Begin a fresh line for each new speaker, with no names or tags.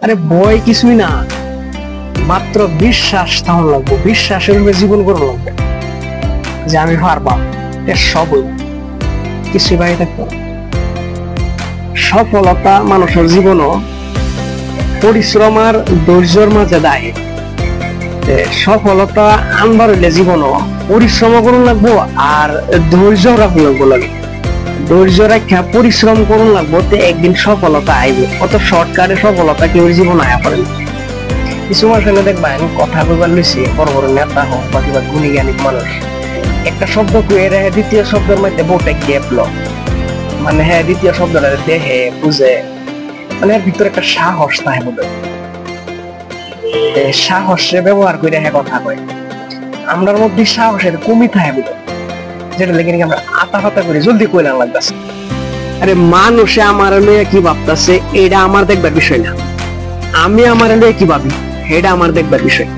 আরে ভয় কিছুই না, মাত্র বিশ্বাস তখন লাগবো, বিশ্বাসের উপরে জীবন করে লাগবে যে আমি পারবাম। সব কিছুই বাইরে থাকতো না। সফলতা মানুষের জীবনও পরিশ্রম আর ধৈর্যের মাঝে দায়। সফলতা আনবার হইলে জীবনও পরিশ্রম করুন লাগবো আর ধৈর্য রাখুন লাগবো। ধৈর্য রাখা পরিশ্রম করুন লাগবো, একদিন সফলতা আইবে। অত শর্টকাটে সফলতা কেউ জীবন আয়া পড়ে না। কিছু মানুষ দেখবেন কথা বলবার লইছি, বড় বড় নেতা হোক বা কিংবা গুণী জ্ঞানী মানুষ, একটা শব্দ কুয়ে রেখে দ্বিতীয় শব্দের মধ্যে বউটা গেপল, মানে হ্যাঁ দ্বিতীয় শব্দটা দেখে বুঝে, মানে এর ভিতরে একটা সাহস থাকে বোধ। সাহসে ব্যবহার করে হ্যাঁ কথা কয়। আমরার মধ্যে সাহসের কমি থাকে বোধ, যেটা লেগে আমরা আতা ফাতা করে জলদি কইলা লাগতেছে। আরে মানুষে আমার লইয়া কি ভাবতেছে এটা আমার দেখবার বিষয় না, আমি আমার লইয়া কি ভাবি এটা আমার দেখবার বিষয়।